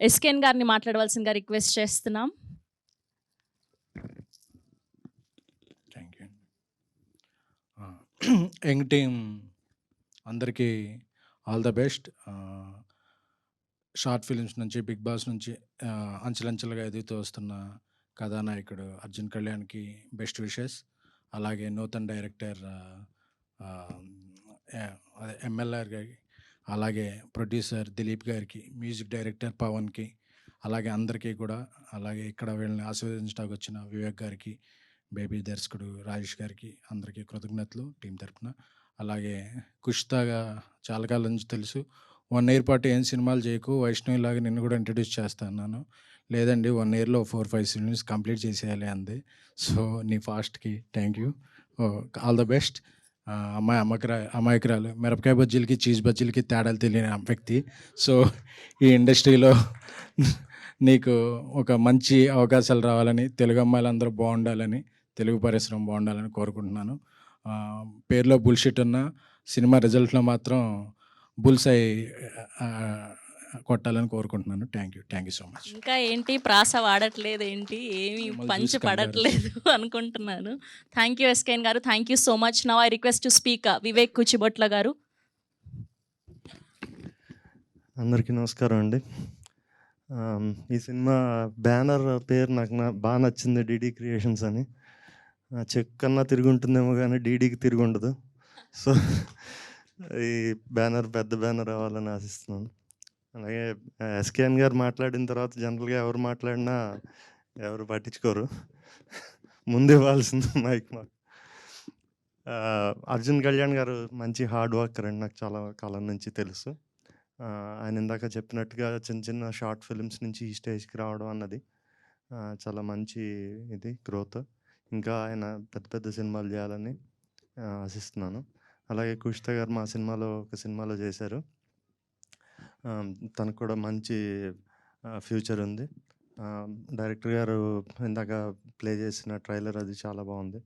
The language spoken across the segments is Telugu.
ఎస్కేఎన్ గారిని మాట్లాడవలసిందిగా రిక్వెస్ట్ చేస్తున్నాం. Thank you. యంగ్ టీమ్ అందరికీ all the best. Short films నుంచి, బిగ్ బాస్ నుంచి అంచెలంచెలుగా ఎదుగుతూ వస్తున్న కథానాయకుడు అర్జున్ కళ్యాణ్కి బెస్ట్ విషెస్. అలాగే నూతన్ డైరెక్టర్ అదే ఎంఎల్ఆర్ గారికి, అలాగే ప్రొడ్యూసర్ దిలీప్ గారికి, మ్యూజిక్ డైరెక్టర్ పవన్కి, అలాగే అందరికీ కూడా, అలాగే ఇక్కడ వీళ్ళని ఆశీర్వదించడానికి వచ్చిన వివేక్ గారికి, బేబీ దర్శకుడు రాజేష్ గారికి అందరికీ కృతజ్ఞతలు టీం తరపున. అలాగే కుష్తాగా చాలా కాలం నుంచి తెలుసు. 1 ఇయర్ పాటు ఏం సినిమాలు చేయకు, వైష్ణవి లాగా నిన్ను కూడా ఇంట్రడ్యూస్ చేస్తాను. లేదండి 1 ఇయర్లో 4-5 సినిమాస్ కంప్లీట్ చేసేయాలి అంది. సో నీ ఫాస్ట్కి thank you. All the best. అమ్మాయి అమాయకురాలు, మిరపకాయ బజ్జీలకి చీజ్ బజ్జీలకి తేడాలు తెలియని వ్యక్తి. సో ఈ ఇండస్ట్రీలో నీకు ఒక మంచి అవకాశాలు రావాలని, తెలుగు అమ్మాయిలందరూ బాగుండాలని, తెలుగు పరిశ్రమ బాగుండాలని కోరుకుంటున్నాను. పేరులో బుల్షిట్ ఉన్న సినిమా రిజల్ట్లో మాత్రం బుల్సై కొట్టాలని కోరుకుంటున్నాను. Thank you so much. ఇంకా ఏంటి ప్రాస వాడట్లేదు, ఏంటి ఏమి పంచి పడట్లేదు అనుకుంటున్నాను. థ్యాంక్ యూ ఎస్కేఎన్ గారు, thank you so much. Now I request to speak Vivek Kuchibotla గారు. అందరికీ నమస్కారం అండి. ఈ సినిమా బ్యానర్ పేరు నాకు బాగా నచ్చింది, డీడీ క్రియేషన్స్ అని. చెక్ కన్నా తిరిగి ఉంటుందేమో కానీ డీడీకి తిరిగి ఉండదు. సో ఈ బ్యానర్ పెద్ద బ్యానర్ అవ్వాలని ఆశిస్తున్నాను. అలాగే ఎస్కేఎన్ గారు మాట్లాడిన తర్వాత జనరల్గా ఎవరు మాట్లాడినా ఎవరు పట్టించుకోరు, ముందు ఇవ్వాల్సింది మైక్ మాకు. అర్జున్ కళ్యాణ్ గారు మంచి హార్డ్ వర్కర్ అండి, నాకు చాలా కాలం నుంచి తెలుసు. ఆయన ఇందాక చెప్పినట్టుగా చిన్న చిన్న షార్ట్ ఫిలిమ్స్ నుంచి ఈ స్టేజ్కి రావడం అన్నది చాలా మంచి ఇది గ్రోత్. ఇంకా ఆయన పెద్ద పెద్ద సినిమాలు చేయాలని ఆశిస్తున్నాను. అలాగే కుష్తా గారు మా సినిమాలో ఒక సినిమాలో చేశారు, తనకు కూడా మంచి ఫ్యూచర్ ఉంది. డైరెక్టర్ గారు ఇందాక ప్లే చేసిన ట్రైలర్ అది చాలా బాగుంది.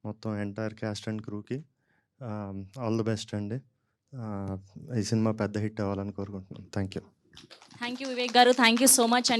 మొత్తం ఎంటైర్ క్యాస్ట్ అండ్ క్రూకి ఆల్ ది బెస్ట్ అండి. ఈ సినిమా పెద్ద హిట్ అవ్వాలని కోరుకుంటున్నాను. Thank you. Thank you Vivek గారు, థ్యాంక్ యూ సో మచ్.